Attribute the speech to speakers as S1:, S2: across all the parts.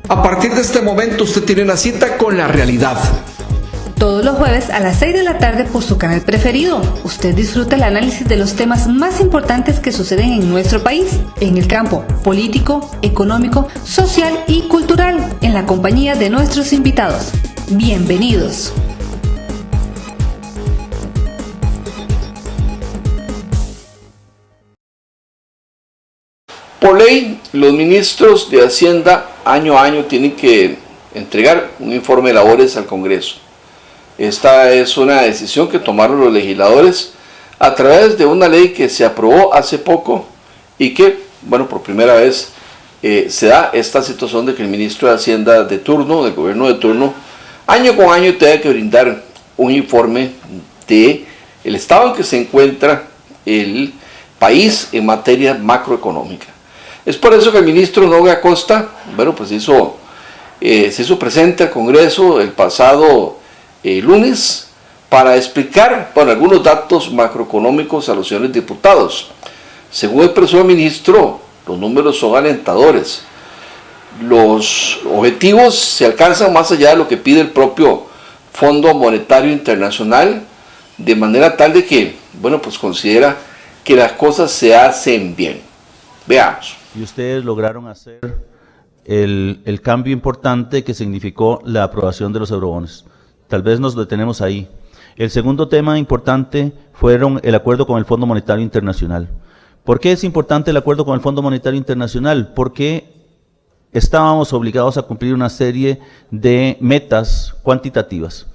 S1: A partir de este momento usted tiene una cita con la realidad.
S2: Todos los jueves a las 6 de la tarde por su canal preferido. Usted disfruta el análisis de los temas más importantes que suceden en nuestro país, en el campo político, económico, social y cultural, en la compañía de nuestros invitados. Bienvenidos.
S3: Por ley, los ministros de Hacienda año a año tienen que entregar un informe de labores al Congreso. Esta es una decisión que tomaron los legisladores a través de una ley que se aprobó hace poco y que, bueno, por primera vez se da esta situación de que el ministro de Hacienda de turno, del gobierno de turno, año con año tenga que brindar un informe de el estado en que se encuentra el país en materia macroeconómica. Es por eso que el ministro Nogue Acosta, bueno, pues se hizo presente al Congreso el pasado lunes para explicar, bueno, algunos datos macroeconómicos a los señores diputados. Según expresó el ministro, los números son alentadores. Los objetivos se alcanzan más allá de lo que pide el propio Fondo Monetario Internacional, de manera tal de que, bueno, pues considera que las cosas se hacen bien. Veamos.
S4: Y ustedes lograron hacer el cambio importante que significó la aprobación de los eurobonos. Tal vez nos detenemos ahí. El segundo tema importante fueron el acuerdo con el Fondo Monetario Internacional. ¿Por qué es importante el acuerdo con el Fondo Monetario Internacional? Porque estábamos obligados a cumplir una serie de metas cuantitativas.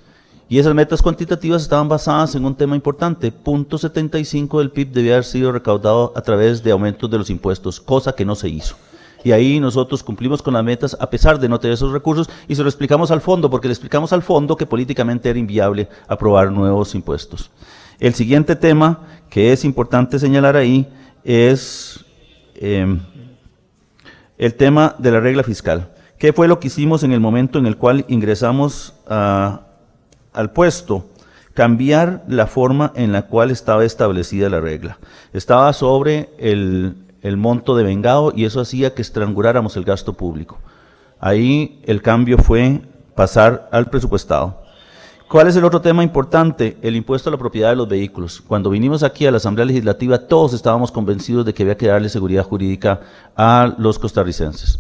S4: Y esas metas cuantitativas estaban basadas en un tema importante. 0.75 del PIB debía haber sido recaudado a través de aumentos de los impuestos, cosa que no se hizo. Y ahí nosotros cumplimos con las metas a pesar de no tener esos recursos y se lo explicamos al fondo, porque le explicamos al fondo que políticamente era inviable aprobar nuevos impuestos. El siguiente tema que es importante señalar ahí es el tema de la regla fiscal. ¿Qué fue lo que hicimos en el momento en el cual ingresamos al puesto? Cambiar la forma en la cual estaba establecida la regla. Estaba sobre el monto de vengado y eso hacía que estranguláramos el gasto público. Ahí el cambio fue pasar al presupuestado. ¿Cuál es el otro tema importante? El impuesto a la propiedad de los vehículos. Cuando vinimos aquí a la Asamblea Legislativa, todos estábamos convencidos de que había que darle seguridad jurídica a los costarricenses.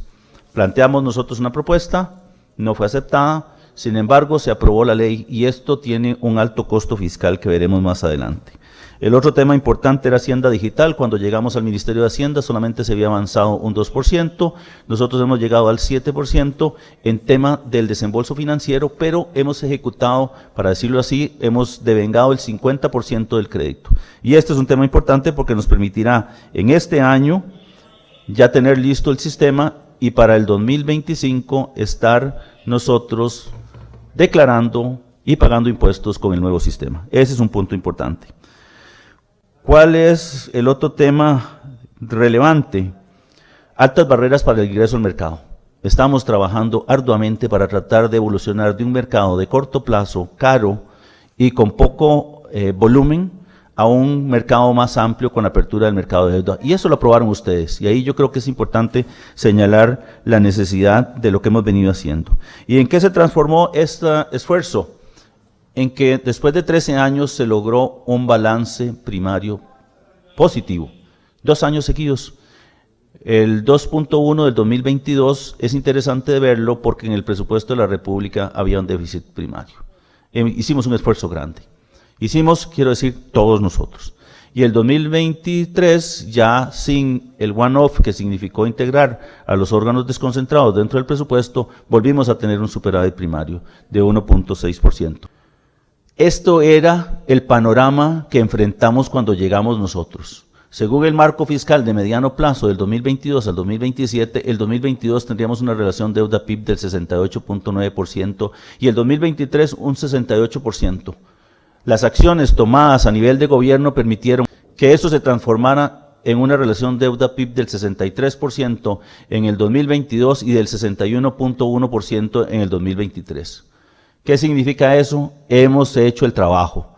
S4: Planteamos nosotros una propuesta, no fue aceptada, sin embargo se aprobó la ley y esto tiene un alto costo fiscal que veremos más adelante. El otro tema importante era Hacienda Digital. Cuando llegamos al Ministerio de Hacienda solamente se había avanzado un 2%, nosotros hemos llegado al 7% en tema del desembolso financiero, pero hemos ejecutado, para decirlo así, hemos devengado el 50% del crédito. Y este es un tema importante porque nos permitirá en este año ya tener listo el sistema y para el 2025 estar nosotros declarando y pagando impuestos con el nuevo sistema. Ese es un punto importante. ¿Cuál es el otro tema relevante? Altas barreras para el ingreso al mercado. Estamos trabajando arduamente para tratar de evolucionar de un mercado de corto plazo, caro y con poco volumen, a un mercado más amplio con apertura del mercado de deuda. Y eso lo aprobaron ustedes. Y ahí yo creo que es importante señalar la necesidad de lo que hemos venido haciendo. ¿Y en qué se transformó este esfuerzo? En que después de 13 años se logró un balance primario positivo, 2 años seguidos. El 2.1 del 2022 es interesante de verlo porque en el presupuesto de la República había un déficit primario. Hicimos un esfuerzo grande. Hicimos, quiero decir, todos nosotros. Y el 2023, ya sin el one-off que significó integrar a los órganos desconcentrados dentro del presupuesto, volvimos a tener un superávit primario de 1.6%. Esto era el panorama que enfrentamos cuando llegamos nosotros. Según el marco fiscal de mediano plazo del 2022 al 2027, el 2022 tendríamos una relación deuda-PIB del 68.9% y el 2023 un 68%. Las acciones tomadas a nivel de gobierno permitieron que eso se transformara en una relación deuda-PIB del 63% en el 2022 y del 61.1% en el 2023. ¿Qué significa eso? Hemos hecho el trabajo.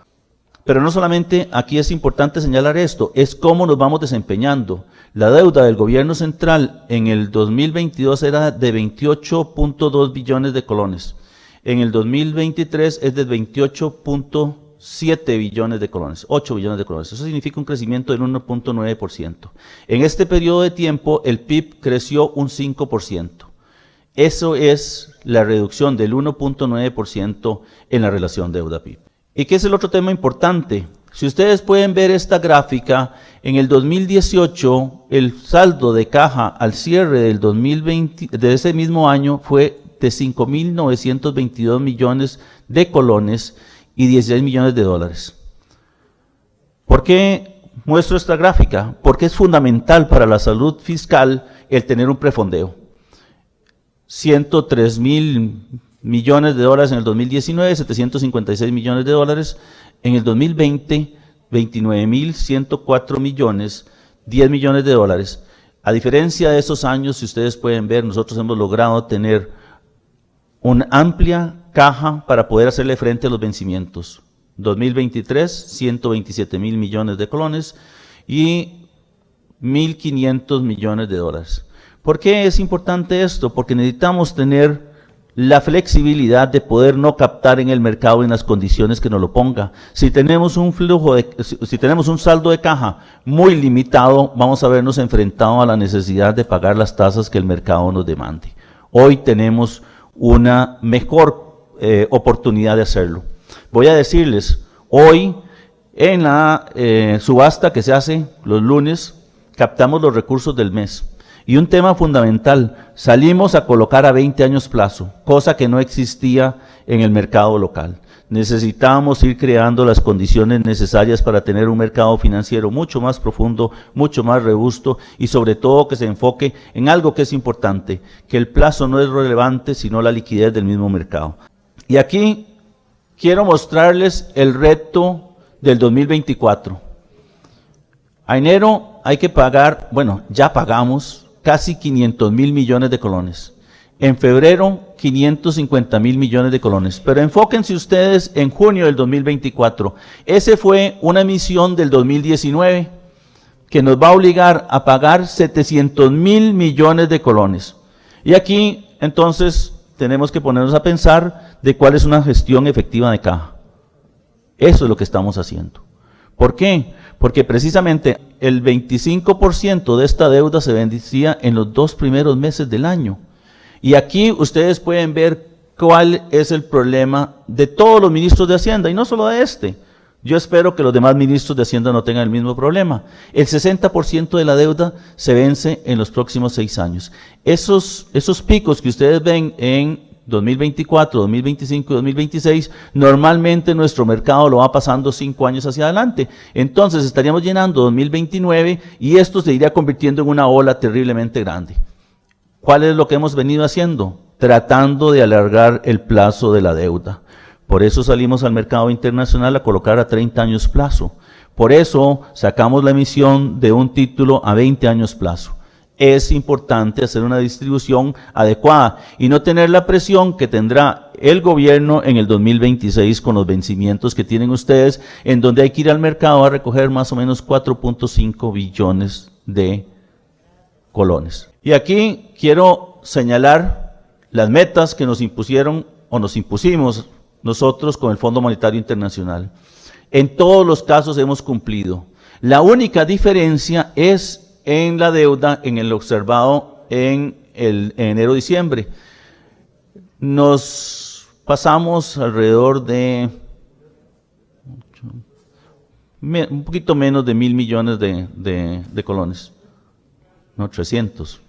S4: Pero no solamente aquí es importante señalar esto, es cómo nos vamos desempeñando. La deuda del gobierno central en el 2022 era de 28.2 billones de colones. En el 2023 es de 28.7 billones de colones, 8 billones de colones. Eso significa un crecimiento del 1.9%. En este periodo de tiempo, el PIB creció un 5%. Eso es la reducción del 1.9% en la relación deuda-PIB. ¿Y qué es el otro tema importante? Si ustedes pueden ver esta gráfica, en el 2018 el saldo de caja al cierre del 2020, de ese mismo año fue de 5.922 millones de colones y 16 millones de dólares. ¿Por qué muestro esta gráfica? Porque es fundamental para la salud fiscal el tener un prefondeo. 103.000 millones de dólares en el 2019, 756 millones de dólares. En el 2020, 29.104 millones, 10 millones de dólares. A diferencia de esos años, si ustedes pueden ver, nosotros hemos logrado tener una amplia caja para poder hacerle frente a los vencimientos. 2023, 127.000 millones de colones y 1.500 millones de dólares. ¿Por qué es importante esto? Porque necesitamos tener la flexibilidad de poder no captar en el mercado en las condiciones que nos lo ponga. Si tenemos un si tenemos un saldo de caja muy limitado, vamos a vernos enfrentados a la necesidad de pagar las tasas que el mercado nos demande. Hoy tenemos una mejor oportunidad de hacerlo. Voy a decirles, hoy en la subasta que se hace los lunes, captamos los recursos del mes. Y un tema fundamental, salimos a colocar a 20 años plazo, cosa que no existía en el mercado local. Necesitamos ir creando las condiciones necesarias para tener un mercado financiero mucho más profundo, mucho más robusto y sobre todo que se enfoque en algo que es importante, que el plazo no es relevante sino la liquidez del mismo mercado. Y aquí quiero mostrarles el reto del 2024. A enero hay que pagar, bueno, ya pagamos casi 500.000 millones de colones. En febrero, 550.000 millones de colones. Pero enfóquense ustedes en junio del 2024. Ese fue una emisión del 2019 que nos va a obligar a pagar 700.000 millones de colones. Y aquí, entonces, tenemos que ponernos a pensar de cuál es una gestión efectiva de caja. Eso es lo que estamos haciendo. ¿Por qué? Porque precisamente el 25% de esta deuda se vencía en los 2 primeros meses del año. Y aquí ustedes pueden ver cuál es el problema de todos los ministros de Hacienda, y no solo de este. Yo espero que los demás ministros de Hacienda no tengan el mismo problema. El 60% de la deuda se vence en los próximos 6 años. Esos picos que ustedes ven en 2024, 2025 y 2026, normalmente nuestro mercado lo va pasando 5 años hacia adelante. Entonces estaríamos llenando 2029 y esto se iría convirtiendo en una ola terriblemente grande. ¿Cuál es lo que hemos venido haciendo? Tratando de alargar el plazo de la deuda. Por eso salimos al mercado internacional a colocar a 30 años plazo. Por eso sacamos la emisión de un título a 20 años plazo. Es importante hacer una distribución adecuada y no tener la presión que tendrá el gobierno en el 2026 con los vencimientos que tienen ustedes, en donde hay que ir al mercado a recoger más o menos 4.5 billones de colones. Y aquí quiero señalar las metas que nos impusieron o nos impusimos nosotros con el Fondo Monetario Internacional. En todos los casos hemos cumplido. La única diferencia es en la deuda, en el observado en enero-diciembre. Nos pasamos alrededor de un poquito menos de 1.000 millones de colones. No, 300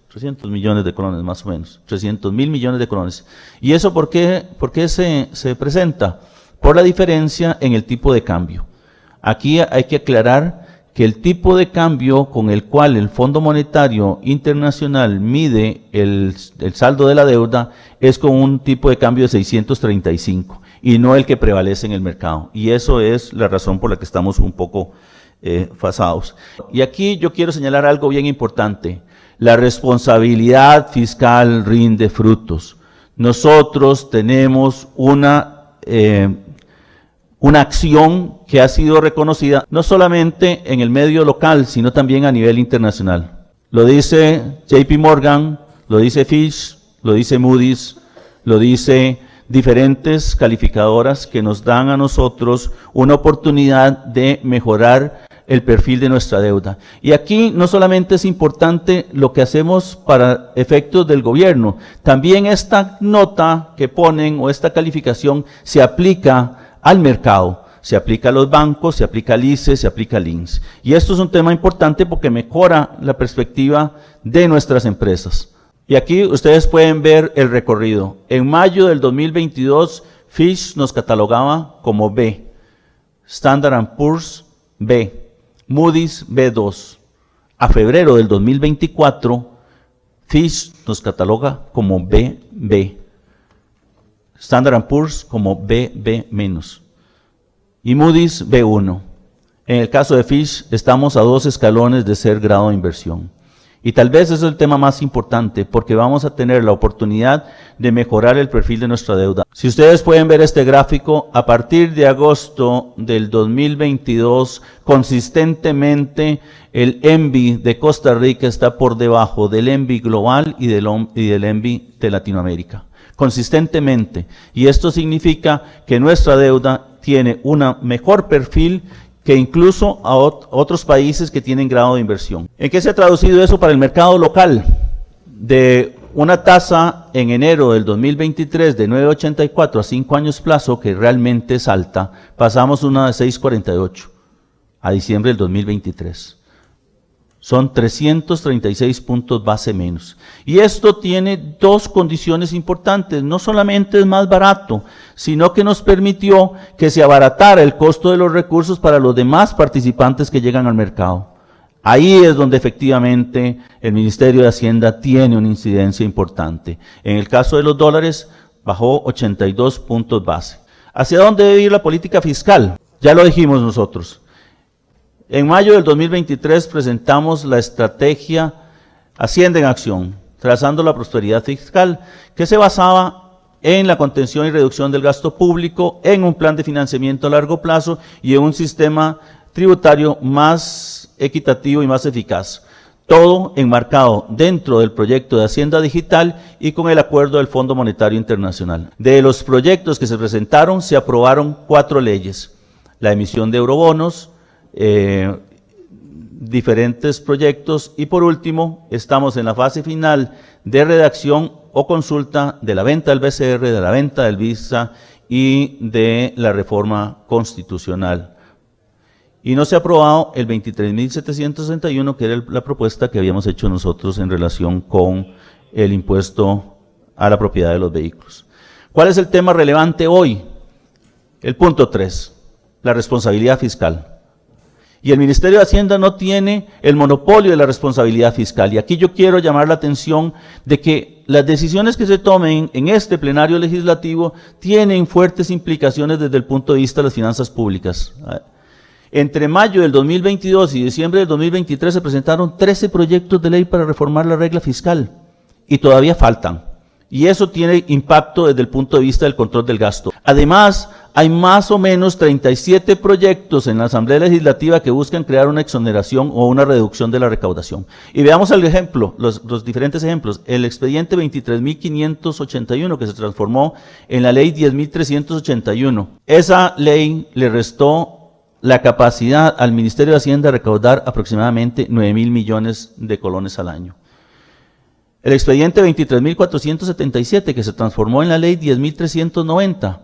S4: millones de colones más o menos. 300.000 millones de colones. ¿Y eso por qué se presenta? Por la diferencia en el tipo de cambio. Aquí hay que aclarar que el tipo de cambio con el cual el Fondo Monetario Internacional mide el saldo de la deuda es con un tipo de cambio de 635 y no el que prevalece en el mercado. Y eso es la razón por la que estamos un poco fasados. Y aquí yo quiero señalar algo bien importante. La responsabilidad fiscal rinde frutos. Nosotros tenemos una acción que ha sido reconocida no solamente en el medio local, sino también a nivel internacional. Lo dice JP Morgan, lo dice Fitch, lo dice Moody's, lo dice diferentes calificadoras que nos dan a nosotros una oportunidad de mejorar el perfil de nuestra deuda. Y aquí no solamente es importante lo que hacemos para efectos del gobierno, también esta nota que ponen o esta calificación se aplica al mercado, se aplica a los bancos, se aplica al ICE, se aplica al INS. Y esto es un tema importante porque mejora la perspectiva de nuestras empresas. Y aquí ustedes pueden ver el recorrido. En mayo del 2022, Fitch nos catalogaba como B, Standard & Poor's B, Moody's B2. A febrero del 2024, Fitch nos cataloga como BB, Standard & Poor's como BB- y Moody's B1. En el caso de Fitch, estamos a 2 escalones de ser grado de inversión. Y tal vez ese es el tema más importante, porque vamos a tener la oportunidad de mejorar el perfil de nuestra deuda. Si ustedes pueden ver este gráfico, a partir de agosto del 2022, consistentemente el ENVI de Costa Rica está por debajo del ENVI global y del ENVI de Latinoamérica. Consistentemente. Y esto significa que nuestra deuda tiene un mejor perfil que incluso a otros países que tienen grado de inversión. ¿En qué se ha traducido eso para el mercado local? De una tasa en enero del 2023 de 9.84 a 5 años plazo, que realmente es alta, pasamos una de 6.48 a diciembre del 2023. Son 336 puntos base menos. Y esto tiene dos condiciones importantes. No solamente es más barato, sino que nos permitió que se abaratara el costo de los recursos para los demás participantes que llegan al mercado. Ahí es donde efectivamente el Ministerio de Hacienda tiene una incidencia importante. En el caso de los dólares, bajó 82 puntos base. ¿Hacia dónde debe ir la política fiscal? Ya lo dijimos nosotros. En mayo del 2023 presentamos la estrategia Hacienda en Acción, trazando la prosperidad fiscal, que se basaba en la contención y reducción del gasto público, en un plan de financiamiento a largo plazo y en un sistema tributario más equitativo y más eficaz. Todo enmarcado dentro del proyecto de Hacienda Digital y con el acuerdo del Fondo Monetario Internacional. De los proyectos que se presentaron, se aprobaron 4 leyes: la emisión de eurobonos, diferentes proyectos y por último estamos en la fase final de redacción o consulta de la venta del BCR, de la venta del Visa y de la reforma constitucional. Y no se ha aprobado el 23.761, que era la propuesta que habíamos hecho nosotros en relación con el impuesto a la propiedad de los vehículos. ¿Cuál es el tema relevante hoy? El punto 3, la responsabilidad fiscal. Y el Ministerio de Hacienda no tiene el monopolio de la responsabilidad fiscal. Y aquí yo quiero llamar la atención de que las decisiones que se tomen en este plenario legislativo tienen fuertes implicaciones desde el punto de vista de las finanzas públicas. Entre mayo del 2022 y diciembre del 2023 se presentaron 13 proyectos de ley para reformar la regla fiscal y todavía faltan. Y eso tiene impacto desde el punto de vista del control del gasto. Además, hay más o menos 37 proyectos en la Asamblea Legislativa que buscan crear una exoneración o una reducción de la recaudación. Y veamos el ejemplo, los diferentes ejemplos. El expediente 23.581 que se transformó en la ley 10.381. Esa ley le restó la capacidad al Ministerio de Hacienda de recaudar aproximadamente 9.000 millones de colones al año. El expediente 23.477 que se transformó en la ley 10.390,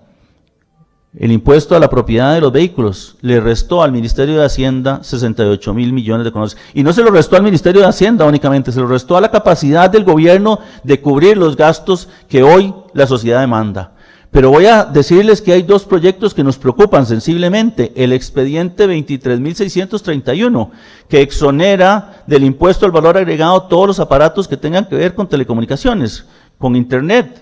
S4: el impuesto a la propiedad de los vehículos, le restó al Ministerio de Hacienda 68.000 millones de colones. Y no se lo restó al Ministerio de Hacienda únicamente, se lo restó a la capacidad del gobierno de cubrir los gastos que hoy la sociedad demanda. Pero voy a decirles que hay 2 proyectos que nos preocupan sensiblemente. El expediente 23.631, que exonera del impuesto al valor agregado todos los aparatos que tengan que ver con telecomunicaciones, con Internet.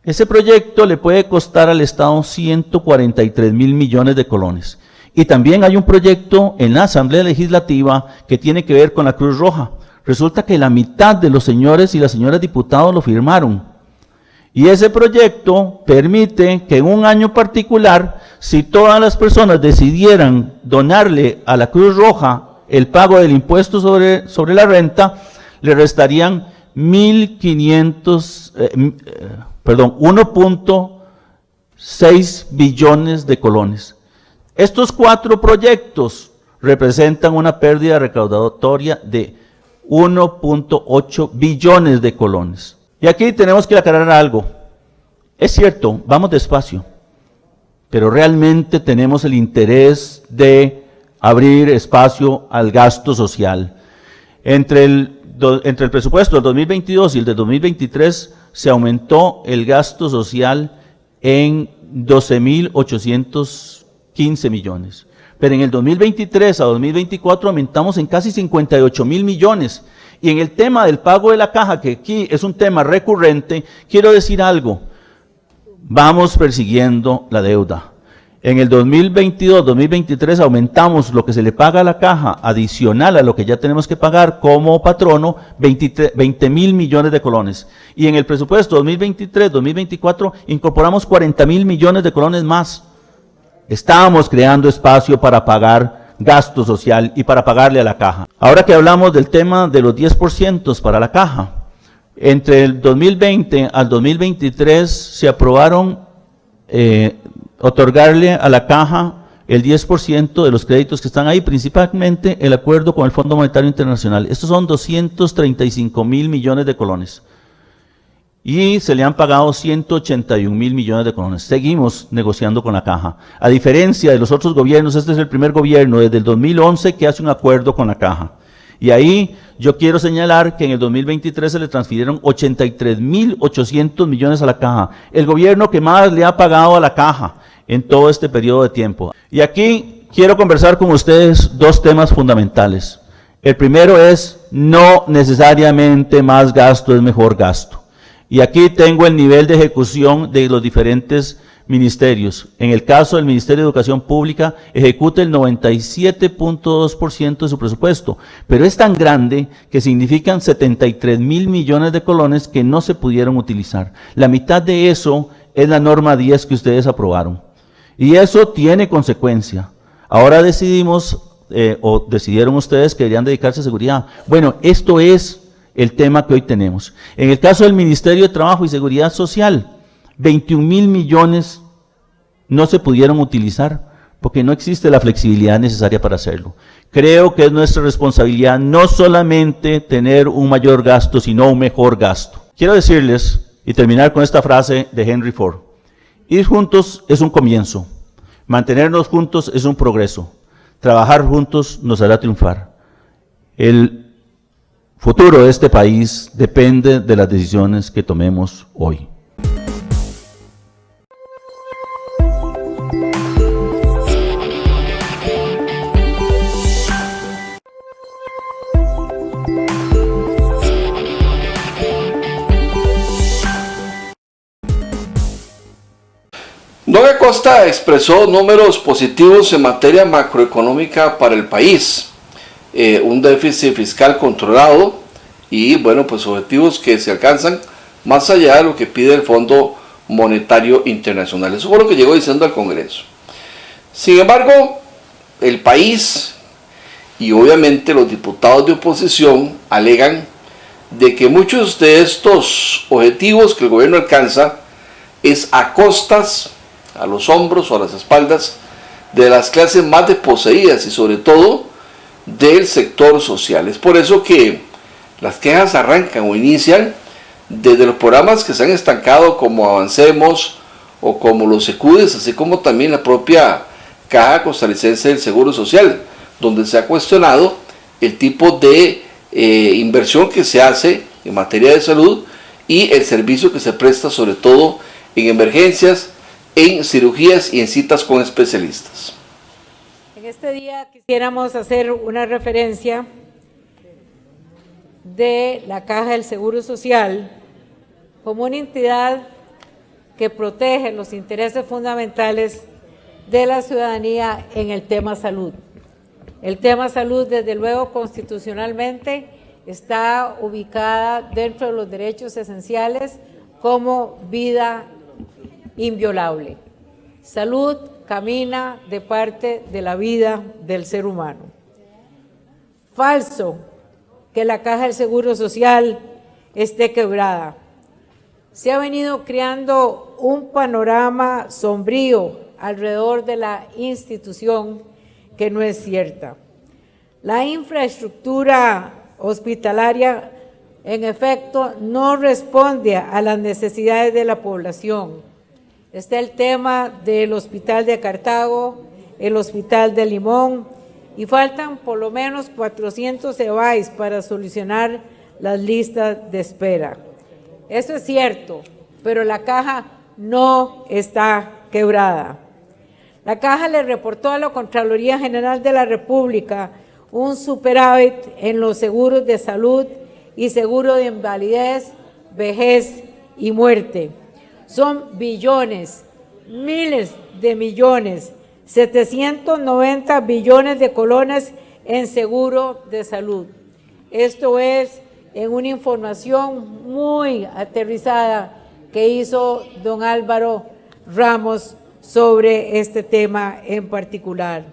S4: Ese proyecto le puede costar al Estado 143.000 millones de colones. Y también hay un proyecto en la Asamblea Legislativa que tiene que ver con la Cruz Roja. Resulta que la mitad de los señores y las señoras diputados lo firmaron. Y ese proyecto permite que en un año particular, si todas las personas decidieran donarle a la Cruz Roja el pago del impuesto sobre la renta, le restarían 1.6 billones de colones. Estos 4 proyectos representan una pérdida recaudatoria de 1.8 billones de colones. Y aquí tenemos que aclarar algo. Es cierto, vamos despacio, pero realmente tenemos el interés de abrir espacio al gasto social. Entre el presupuesto del 2022 y el del 2023 se aumentó el gasto social en 12.815 millones. Pero en el 2023 a 2024 aumentamos en casi 58.000 millones. Y en el tema del pago de la caja, que aquí es un tema recurrente, quiero decir algo. Vamos persiguiendo la deuda. En el 2022-2023 aumentamos lo que se le paga a la caja adicional a lo que ya tenemos que pagar como patrono, 20.000 millones de colones. Y en el presupuesto 2023-2024 incorporamos 40.000 millones de colones más. Estamos creando espacio para pagar gasto social y para pagarle a la caja. Ahora que hablamos del tema de los 10% para la caja, entre el 2020 al 2023 se aprobaron otorgarle a la caja el 10% de los créditos que están ahí, principalmente el acuerdo con el Fondo Monetario Internacional. Estos son 235.000 millones de colones. Y se le han pagado 181.000 millones de colones. Seguimos negociando con la caja. A diferencia de los otros gobiernos, este es el primer gobierno desde el 2011 que hace un acuerdo con la caja. Y ahí yo quiero señalar que en el 2023 se le transfirieron 83.800 millones a la caja. El gobierno que más le ha pagado a la caja en todo este periodo de tiempo. Y aquí quiero conversar con ustedes 2 temas fundamentales. El primero es, no necesariamente más gasto es mejor gasto. Y aquí tengo el nivel de ejecución de los diferentes ministerios. En el caso del Ministerio de Educación Pública, ejecuta el 97.2% de su presupuesto, pero es tan grande que significan 73.000 millones de colones que no se pudieron utilizar. La mitad de eso es la norma 10 que ustedes aprobaron. Y eso tiene consecuencia. Ahora decidimos, o decidieron ustedes que deberían dedicarse a seguridad. Bueno, esto es el tema que hoy tenemos. En el caso del Ministerio de Trabajo y Seguridad Social, 21.000 millones no se pudieron utilizar porque no existe la flexibilidad necesaria para hacerlo. Creo que es nuestra responsabilidad no solamente tener un mayor gasto, sino un mejor gasto. Quiero decirles, y terminar con esta frase de Henry Ford, ir juntos es un comienzo, mantenernos juntos es un progreso, trabajar juntos nos hará triunfar. El futuro de este país depende de las decisiones que tomemos hoy.
S3: Noé Costa expresó números positivos en materia macroeconómica para el país. Un déficit fiscal controlado y, bueno, pues objetivos que se alcanzan más allá de lo que pide el Fondo Monetario Internacional. Eso fue lo que llegó diciendo al Congreso. Sin embargo, el país y obviamente los diputados de oposición alegan de que muchos de estos objetivos que el gobierno alcanza es a costas, a los hombros o a las espaldas de las clases más desposeídas y sobre todo del sector social. Es por eso que las quejas arrancan o inician desde los programas que se han estancado como Avancemos o como los Secudes, así como también la propia Caja Costarricense del Seguro Social, donde se ha cuestionado el tipo de inversión que se hace en materia de salud y el servicio que se presta sobre todo en emergencias, en cirugías y en citas con especialistas.
S5: En este día quisiéramos hacer una referencia de la Caja del Seguro Social como una entidad que protege los intereses fundamentales de la ciudadanía en el tema salud. El tema salud, desde luego, constitucionalmente está ubicada dentro de los derechos esenciales como vida inviolable. Salud camina de parte de la vida del ser humano. Falso que la Caja del Seguro Social esté quebrada. Se ha venido creando un panorama sombrío alrededor de la institución que no es cierta. La infraestructura hospitalaria, en efecto, no responde a las necesidades de la población. Está el tema del Hospital de Cartago, el Hospital de Limón, y faltan por lo menos 400 EVAIS para solucionar las listas de espera. Eso es cierto, pero la Caja no está quebrada. La Caja le reportó a la Contraloría General de la República un superávit en los seguros de salud y seguro de invalidez, vejez y muerte. Son billones, miles de millones, 790 billones de colones en seguro de salud. Esto es en una información muy aterrizada que hizo don Álvaro Ramos sobre este tema en particular.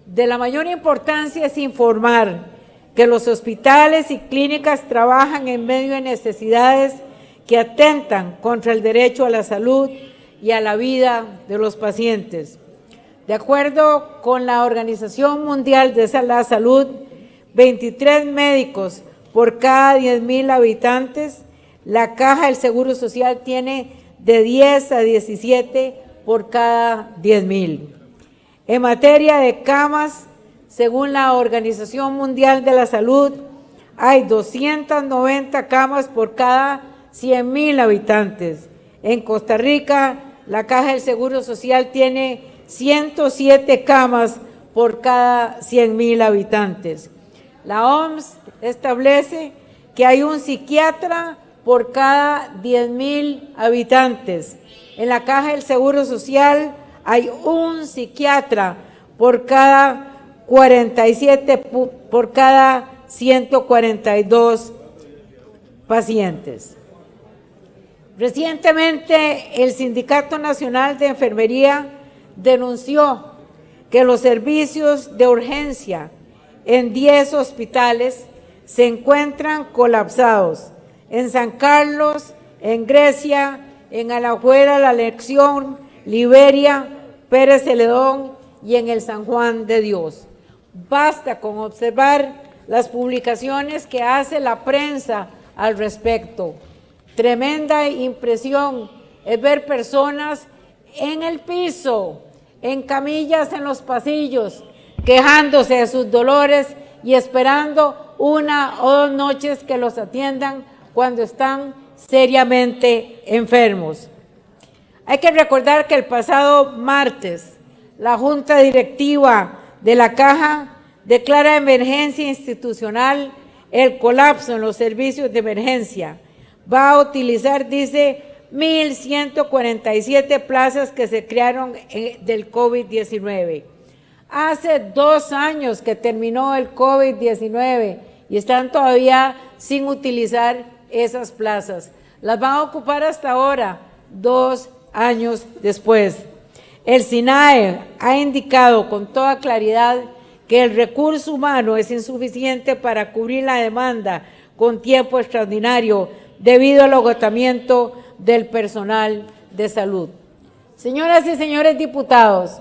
S5: De la mayor importancia es informar que los hospitales y clínicas trabajan en medio de necesidades que atentan contra el derecho a la salud y a la vida de los pacientes. De acuerdo con la Organización Mundial de la Salud, 23 médicos por cada 10,000 habitantes, la Caja del Seguro Social tiene de 10 a 17 por cada 10,000. En materia de camas, según la Organización Mundial de la Salud, hay 290 camas por cada 100,000 habitantes. En Costa Rica, la Caja del Seguro Social tiene 107 camas por cada 100,000 habitantes. La OMS establece que hay un psiquiatra por cada 10,000 habitantes. En la Caja del Seguro Social hay un psiquiatra por cada 47, por cada 142 pacientes. Recientemente, el Sindicato Nacional de Enfermería denunció que los servicios de urgencia en 10 hospitales se encuentran colapsados. En San Carlos, en Grecia, en Alajuela, La Lección, Liberia, Pérez Celedón y en el San Juan de Dios. Basta con observar las publicaciones que hace la prensa al respecto. Tremenda impresión es ver personas en el piso, en camillas en los pasillos, quejándose de sus dolores y esperando 1 o 2 noches que los atiendan cuando están seriamente enfermos. Hay que recordar que el pasado martes la Junta Directiva de la Caja declara emergencia institucional el colapso en los servicios de emergencia. Va a utilizar, dice, 1,147 plazas que se crearon del COVID-19. Hace 2 años que terminó el COVID-19 y están todavía sin utilizar esas plazas. Las van a ocupar hasta ahora, 2 años después. El SINAE ha indicado con toda claridad que el recurso humano es insuficiente para cubrir la demanda con tiempo extraordinario debido al agotamiento del personal de salud. Señoras y señores diputados,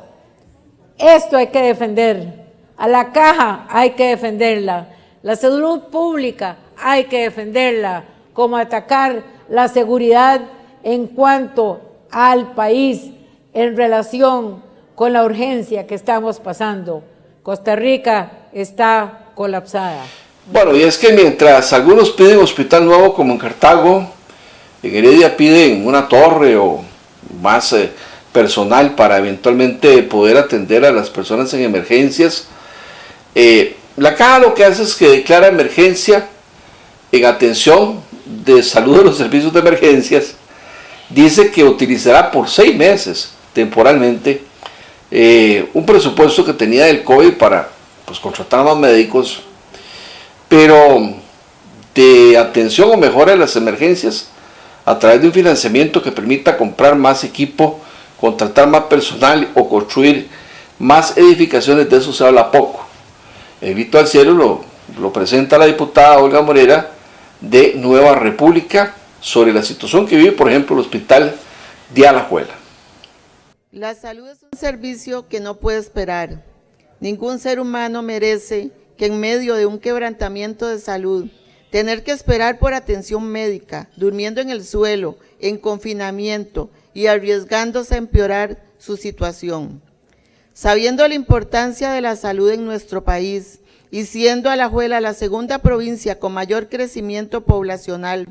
S5: esto hay que defender. A la Caja hay que defenderla. La salud pública hay que defenderla, como atacar la seguridad en cuanto al país en relación con la urgencia que estamos pasando. Costa Rica está colapsada.
S3: Bueno, y es que mientras algunos piden hospital nuevo como en Cartago, en Heredia piden una torre o más personal para eventualmente poder atender a las personas en emergencias, la Caja lo que hace es que declara emergencia en atención de salud de los servicios de emergencias. Dice que utilizará por 6 meses temporalmente un presupuesto que tenía del COVID para contratar a más médicos, pero de atención o mejora de las emergencias a través de un financiamiento que permita comprar más equipo, contratar más personal o construir más edificaciones. De eso se habla poco. El grito al cielo lo presenta la diputada Olga Morera, de Nueva República, sobre la situación que vive, por ejemplo, el hospital de Alajuela.
S6: La salud es un servicio que no puede esperar. Ningún ser humano merece que en medio de un quebrantamiento de salud, tener que esperar por atención médica, durmiendo en el suelo, en confinamiento y arriesgándose a empeorar su situación. Sabiendo la importancia de la salud en nuestro país y siendo Alajuela la segunda provincia con mayor crecimiento poblacional,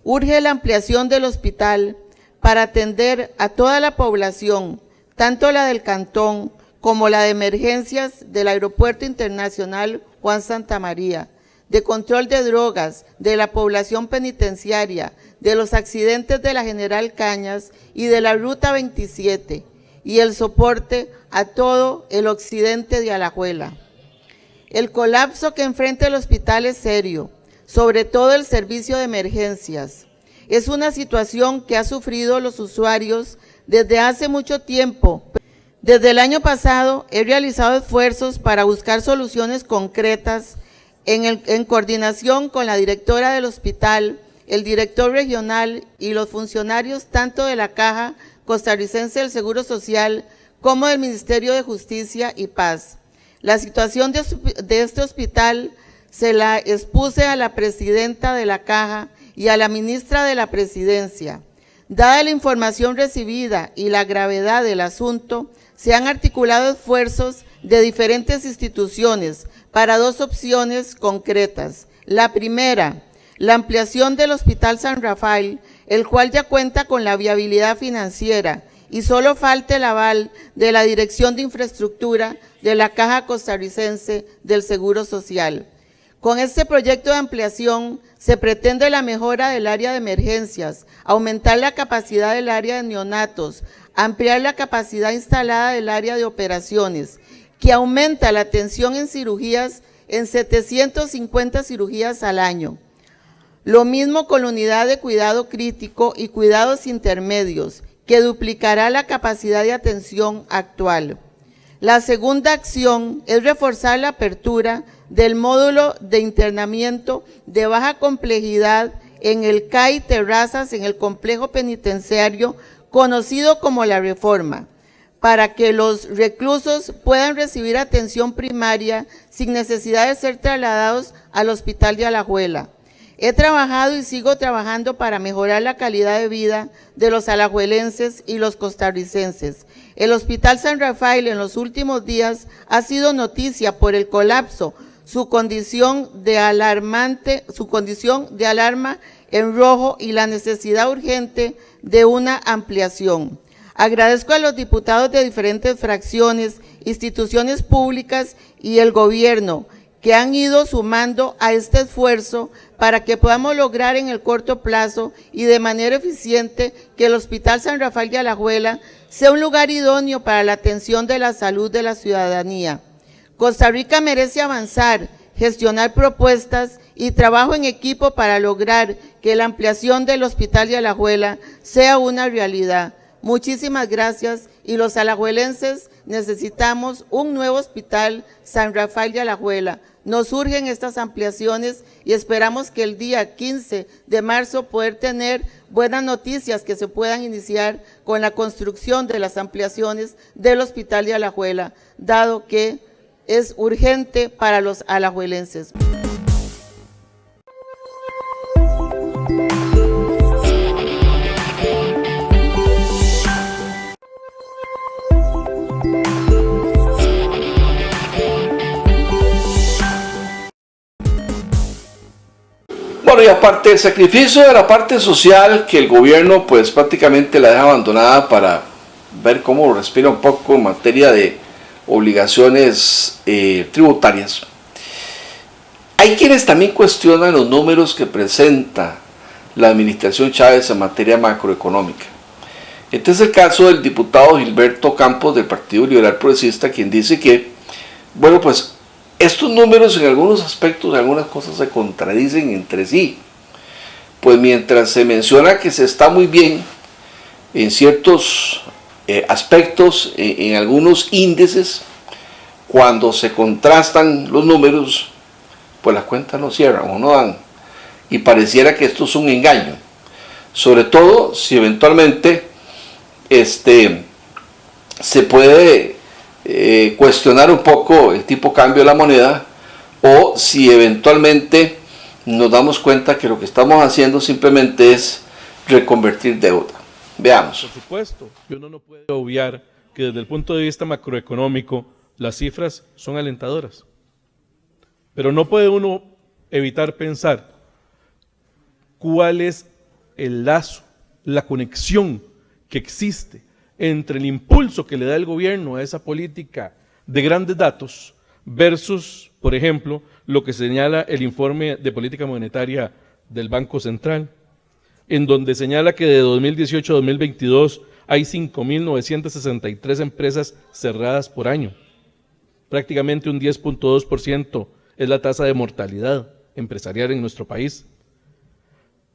S6: urge la ampliación del hospital para atender a toda la población, tanto la del cantón como la de emergencias del Aeropuerto Internacional Juan Santamaría, de control de drogas, de la población penitenciaria, de los accidentes de la General Cañas y de la Ruta 27, y el soporte a todo el occidente de Alajuela. El colapso que enfrenta el hospital es serio, sobre todo el servicio de emergencias. Es una situación que ha sufrido los usuarios desde hace mucho tiempo. Desde el año pasado he realizado esfuerzos para buscar soluciones concretas en coordinación con la directora del hospital, el director regional y los funcionarios tanto de la Caja Costarricense del Seguro Social como del Ministerio de Justicia y Paz. La situación de este hospital se la expuse a la presidenta de la Caja y a la ministra de la Presidencia. Dada la información recibida y la gravedad del asunto, se han articulado esfuerzos de diferentes instituciones para dos opciones concretas. La primera, la ampliación del Hospital San Rafael, el cual ya cuenta con la viabilidad financiera y solo falta el aval de la Dirección de Infraestructura de la Caja Costarricense del Seguro Social. Con este proyecto de ampliación se pretende la mejora del área de emergencias, aumentar la capacidad del área de neonatos, ampliar la capacidad instalada del área de operaciones, que aumenta la atención en cirugías en 750 cirugías al año. Lo mismo con la unidad de cuidado crítico y cuidados intermedios, que duplicará la capacidad de atención actual. La segunda acción es reforzar la apertura del módulo de internamiento de baja complejidad en el CAI Terrazas en el complejo penitenciario conocido como La Reforma, para que los reclusos puedan recibir atención primaria sin necesidad de ser trasladados al hospital de Alajuela. He trabajado y sigo trabajando para mejorar la calidad de vida de los alajuelenses y los costarricenses. El Hospital San Rafael en los últimos días ha sido noticia por el colapso, su condición de alarma en rojo y la necesidad urgente de una ampliación. Agradezco a los diputados de diferentes fracciones, instituciones públicas y el gobierno que han ido sumando a este esfuerzo para que podamos lograr en el corto plazo y de manera eficiente que el Hospital San Rafael de Alajuela sea un lugar idóneo para la atención de la salud de la ciudadanía. Costa Rica merece avanzar, gestionar propuestas y trabajo en equipo para lograr que la ampliación del Hospital de Alajuela sea una realidad. Muchísimas gracias, y los alajuelenses necesitamos un nuevo Hospital San Rafael de Alajuela. Nos urgen estas ampliaciones y esperamos que el día 15 de marzo poder tener buenas noticias que se puedan iniciar con la construcción de las ampliaciones del Hospital de Alajuela, dado que es urgente para los alajuelenses.
S3: Bueno, y aparte del sacrificio de la parte social, que el gobierno pues prácticamente la deja abandonada para ver cómo respira un poco en materia de obligaciones tributarias. Hay quienes también cuestionan los números que presenta la administración Chávez en materia macroeconómica. Este es el caso del diputado Gilberto Campos del Partido Liberal Progresista, quien dice que, bueno, pues estos números en algunos aspectos, en algunas cosas se contradicen entre sí. Pues mientras se menciona que se está muy bien en ciertos aspectos, en algunos índices, cuando se contrastan los números, pues las cuentas no cierran o no dan. Y pareciera que esto es un engaño. Sobre todo si eventualmente se puede cuestionar un poco el tipo de cambio de la moneda, o si eventualmente nos damos cuenta que lo que estamos haciendo simplemente es reconvertir deuda. Veamos.
S7: Por supuesto, y uno no puede obviar que desde el punto de vista macroeconómico las cifras son alentadoras. Pero no puede uno evitar pensar cuál es el lazo, la conexión que existe entre el impulso que le da el gobierno a esa política de grandes datos versus, por ejemplo, lo que señala el informe de política monetaria del Banco Central, en donde señala que de 2018 a 2022 hay 5.963 empresas cerradas por año. Prácticamente un 10.2% es la tasa de mortalidad empresarial en nuestro país.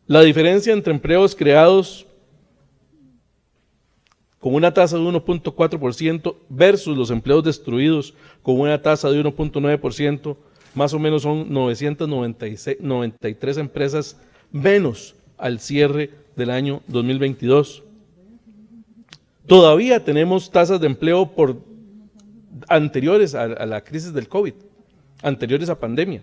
S7: La diferencia entre empleos creados con una tasa de 1.4% versus los empleos destruidos con una tasa de 1.9%, más o menos son 993 empresas menos al cierre del año 2022. Todavía tenemos tasas de empleo anteriores a la crisis del COVID, anteriores a pandemia,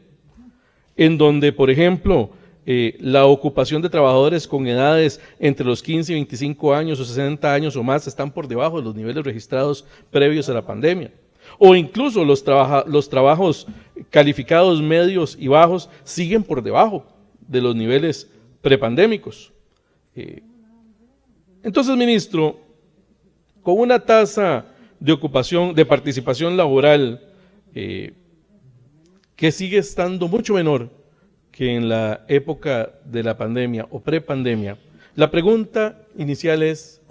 S7: en donde, por ejemplo, la ocupación de trabajadores con edades entre los 15 y 25 años o 60 años o más están por debajo de los niveles registrados previos a la pandemia. O incluso los trabajos calificados medios y bajos siguen por debajo de los niveles prepandémicos. Entonces, ministro, con una tasa de ocupación, de participación laboral que sigue estando mucho menor que en la época de la pandemia o prepandemia, la pregunta inicial es,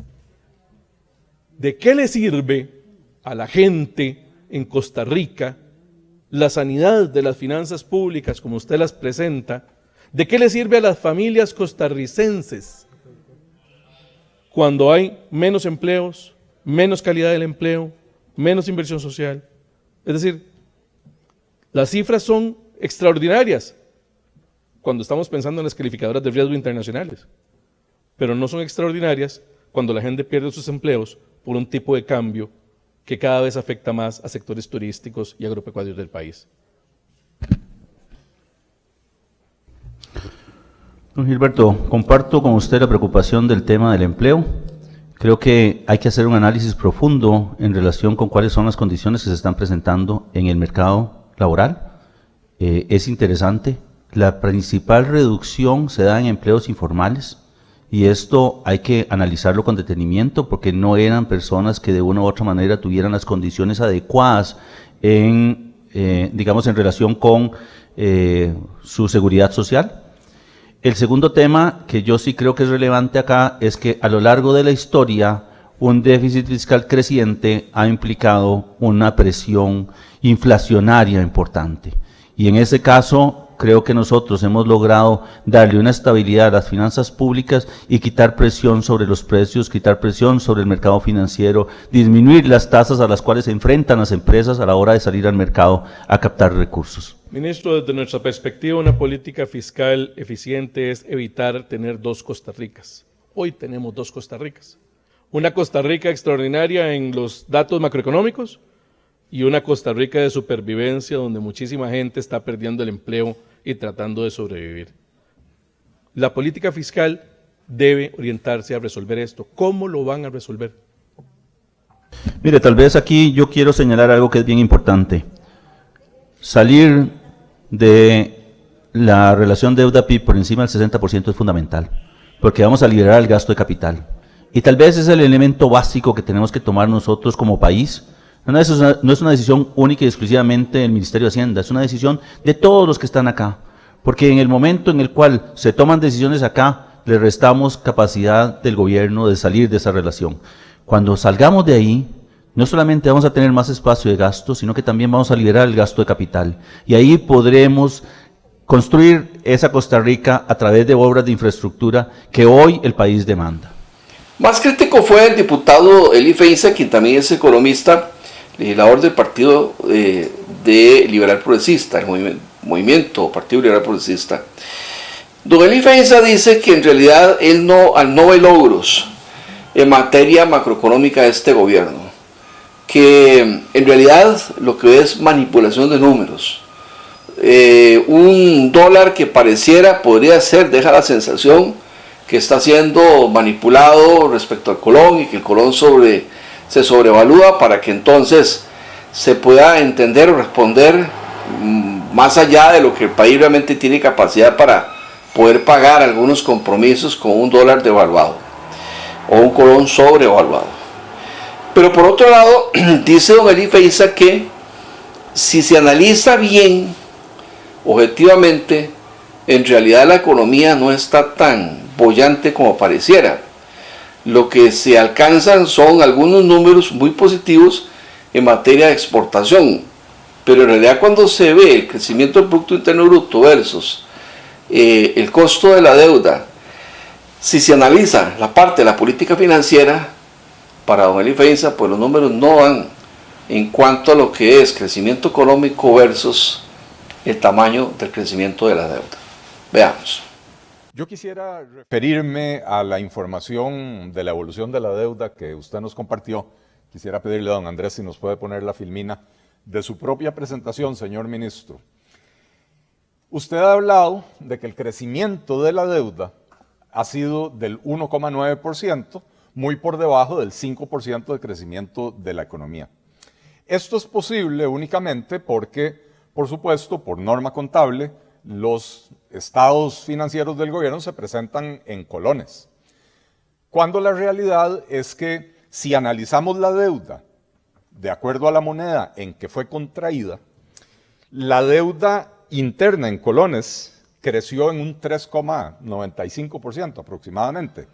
S7: ¿de qué le sirve a la gente en Costa Rica la sanidad de las finanzas públicas como usted las presenta? ¿De qué le sirve a las familias costarricenses cuando hay menos empleos, menos calidad del empleo, menos inversión social? Es decir, las cifras son extraordinarias cuando estamos pensando en las calificadoras de riesgo internacionales, pero no son extraordinarias cuando la gente pierde sus empleos por un tipo de cambio que cada vez afecta más a sectores turísticos y agropecuarios del país.
S4: Don Gilberto, comparto con usted la preocupación del tema del empleo. Creo que hay que hacer un análisis profundo en relación con cuáles son las condiciones que se están presentando en el mercado laboral. Es interesante. La principal reducción se da en empleos informales y esto hay que analizarlo con detenimiento porque no eran personas que de una u otra manera tuvieran las condiciones adecuadas digamos, en relación con su seguridad social. El segundo tema que yo sí creo que es relevante acá es que a lo largo de la historia un déficit fiscal creciente ha implicado una presión inflacionaria importante y en ese caso creo que nosotros hemos logrado darle una estabilidad a las finanzas públicas y quitar presión sobre los precios, quitar presión sobre el mercado financiero, disminuir las tasas a las cuales se enfrentan las empresas a la hora de salir al mercado a captar recursos.
S7: Ministro, desde nuestra perspectiva, una política fiscal eficiente es evitar tener dos Costa Ricas. Hoy tenemos dos Costa Ricas. Una Costa Rica extraordinaria en los datos macroeconómicos y una Costa Rica de supervivencia donde muchísima gente está perdiendo el empleo y tratando de sobrevivir. La política fiscal debe orientarse a resolver esto. ¿Cómo lo van a resolver?
S4: Mire, tal vez aquí yo quiero señalar algo que es bien importante. Salir de la relación deuda-PIB por encima del 60% es fundamental, porque vamos a liberar el gasto de capital. Y tal vez es el elemento básico que tenemos que tomar nosotros como país. No es una decisión única y exclusivamente del Ministerio de Hacienda, es una decisión de todos los que están acá, porque en el momento en el cual se toman decisiones acá, le restamos capacidad del gobierno de salir de esa relación. Cuando salgamos de ahí, no solamente vamos a tener más espacio de gasto, sino que también vamos a liberar el gasto de capital, y ahí podremos construir esa Costa Rica a través de obras de infraestructura que hoy el país demanda.
S3: Más crítico fue el diputado Eli Feinza, quien también es economista, legislador del Partido de Liberal Progresista, el movimiento Partido Liberal Progresista, don Eli Feiza dice que en realidad él no ve logros en materia macroeconómica de este gobierno, que en realidad lo que es manipulación de números. Un dólar que podría ser, deja la sensación que está siendo manipulado respecto al colón y que el colón se sobrevalúa para que entonces se pueda entender o responder más allá de lo que el país realmente tiene capacidad para poder pagar algunos compromisos con un dólar devaluado o un colón sobrevaluado. Pero por otro lado, dice don Eli Feiza que si se analiza bien, objetivamente, en realidad la economía no está tan boyante como pareciera. Lo que se alcanzan son algunos números muy positivos en materia de exportación, pero en realidad cuando se ve el crecimiento del Producto Interno Bruto versus el costo de la deuda, si se analiza la parte de la política financiera, para don Eli Feiza, pues los números no van en cuanto a lo que es crecimiento económico versus el tamaño del crecimiento de la deuda. Veamos.
S8: Yo quisiera referirme a la información de la evolución de la deuda que usted nos compartió. Quisiera pedirle a don Andrés si nos puede poner la filmina de su propia presentación, señor ministro. Usted ha hablado de que el crecimiento de la deuda ha sido del 1,9%, muy por debajo del 5% de crecimiento de la economía. Esto es posible únicamente porque, por supuesto, por norma contable, los estados financieros del gobierno se presentan en colones. Cuando la realidad es que si analizamos la deuda de acuerdo a la moneda en que fue contraída, la deuda interna en colones creció en un 3,95% aproximadamente.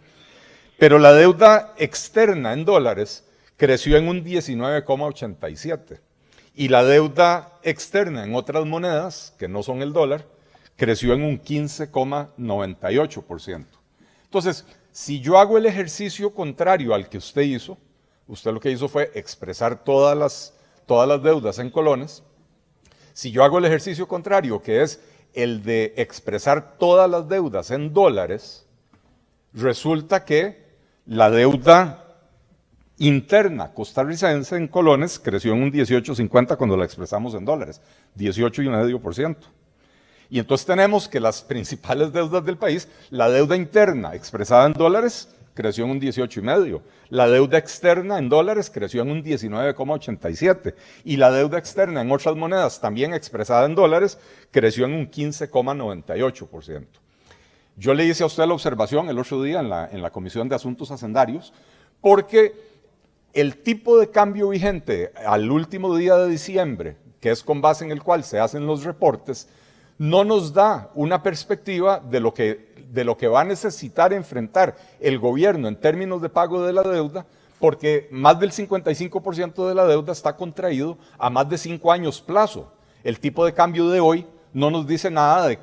S8: Pero la deuda externa en dólares creció en un 19,87%. Y la deuda externa en otras monedas, que no son el dólar, creció en un 15,98%. Entonces, si yo hago el ejercicio contrario al que usted hizo, usted lo que hizo fue expresar todas las deudas en colones. Si yo hago el ejercicio contrario, que es el de expresar todas las deudas en dólares, resulta que la deuda interna costarricense en colones creció en un 18,50 cuando la expresamos en dólares, 18,5%. Y entonces tenemos que las principales deudas del país, la deuda interna expresada en dólares creció en un 18,5%, la deuda externa en dólares creció en un 19,87% y la deuda externa en otras monedas también expresada en dólares creció en un 15,98%. Yo le hice a usted la observación el otro día en la Comisión de Asuntos Hacendarios, porque el tipo de cambio vigente al último día de diciembre, que es con base en el cual se hacen los reportes, no nos da una perspectiva de lo que va a necesitar enfrentar el gobierno en términos de pago de la deuda, porque más del 55% de la deuda está contraído a más de 5 años plazo. El tipo de cambio de hoy no nos dice nada de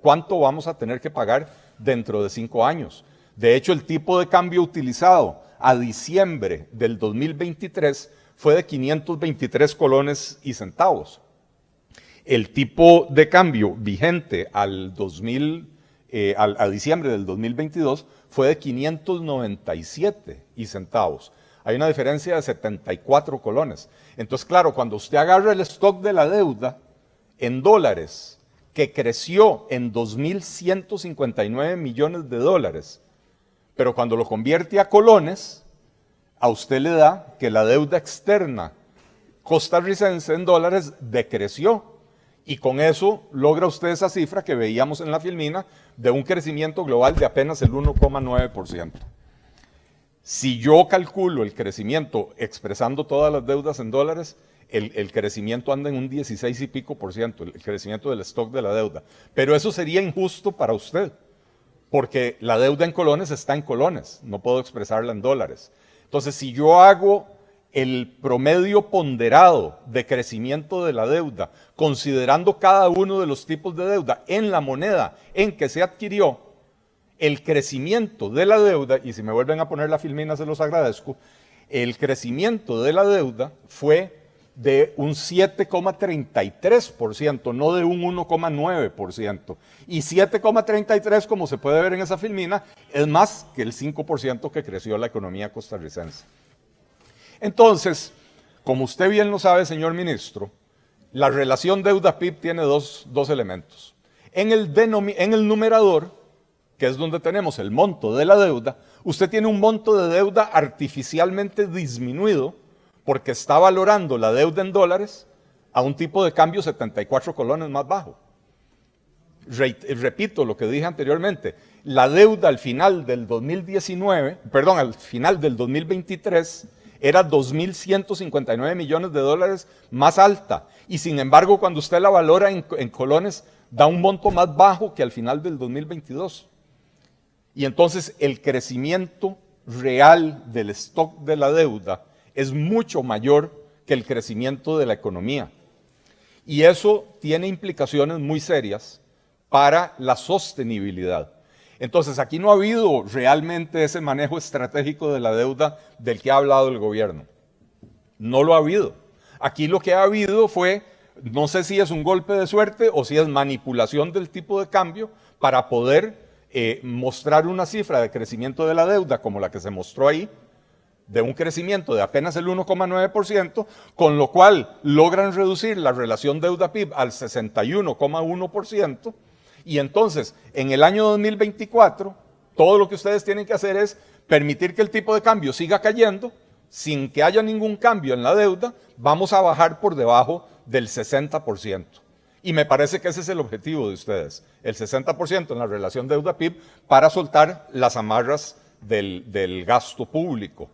S8: cuánto vamos a tener que pagar dentro de 5 años. De hecho, el tipo de cambio utilizado a diciembre del 2023 fue de 523 colones y centavos. El tipo de cambio vigente a diciembre del 2022 fue de 597 y centavos. Hay una diferencia de 74 colones. Entonces, claro, cuando usted agarra el stock de la deuda en dólares, que creció en 2.159 millones de dólares, pero cuando lo convierte a colones, a usted le da que la deuda externa costarricense en dólares decreció. Y con eso logra usted esa cifra que veíamos en la filmina de un crecimiento global de apenas el 1,9%. Si yo calculo el crecimiento expresando todas las deudas en dólares, el crecimiento anda en un 16 y pico por ciento, el crecimiento del stock de la deuda. Pero eso sería injusto para usted, porque la deuda en colones está en colones, no puedo expresarla en dólares. Entonces, si yo hago el promedio ponderado de crecimiento de la deuda, considerando cada uno de los tipos de deuda en la moneda en que se adquirió, el crecimiento de la deuda, y si me vuelven a poner la filmina se los agradezco, el crecimiento de la deuda fue de un 7,33%, no de un 1,9%. Y 7,33%, como se puede ver en esa filmina, es más que el 5% que creció la economía costarricense. Entonces, como usted bien lo sabe, señor ministro, la relación deuda-PIB tiene dos elementos. En el numerador, que es donde tenemos el monto de la deuda, usted tiene un monto de deuda artificialmente disminuido porque está valorando la deuda en dólares a un tipo de cambio 74 colones más bajo. Repito lo que dije anteriormente, la deuda al final del 2023 era 2.159 millones de dólares más alta, y sin embargo cuando usted la valora en colones da un monto más bajo que al final del 2022. Y entonces el crecimiento real del stock de la deuda es mucho mayor que el crecimiento de la economía. Y eso tiene implicaciones muy serias para la sostenibilidad. Entonces aquí no ha habido realmente ese manejo estratégico de la deuda del que ha hablado el gobierno. No lo ha habido. Aquí lo que ha habido fue, no sé si es un golpe de suerte o si es manipulación del tipo de cambio para poder mostrar una cifra de crecimiento de la deuda como la que se mostró ahí, de un crecimiento de apenas el 1,9%, con lo cual logran reducir la relación deuda-PIB al 61,1%, y entonces en el año 2024 todo lo que ustedes tienen que hacer es permitir que el tipo de cambio siga cayendo, sin que haya ningún cambio en la deuda, vamos a bajar por debajo del 60%. Y me parece que ese es el objetivo de ustedes, el 60% en la relación deuda-PIB para soltar las amarras del gasto público.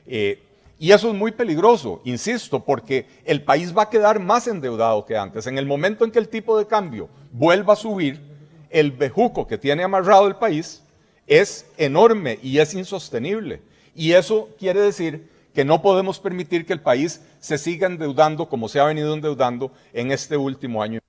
S8: Y eso es muy peligroso, insisto, porque el país va a quedar más endeudado que antes. En el momento en que el tipo de cambio vuelva a subir, el bejuco que tiene amarrado el país es enorme y es insostenible. Y eso quiere decir que no podemos permitir que el país se siga endeudando como se ha venido endeudando en este último año.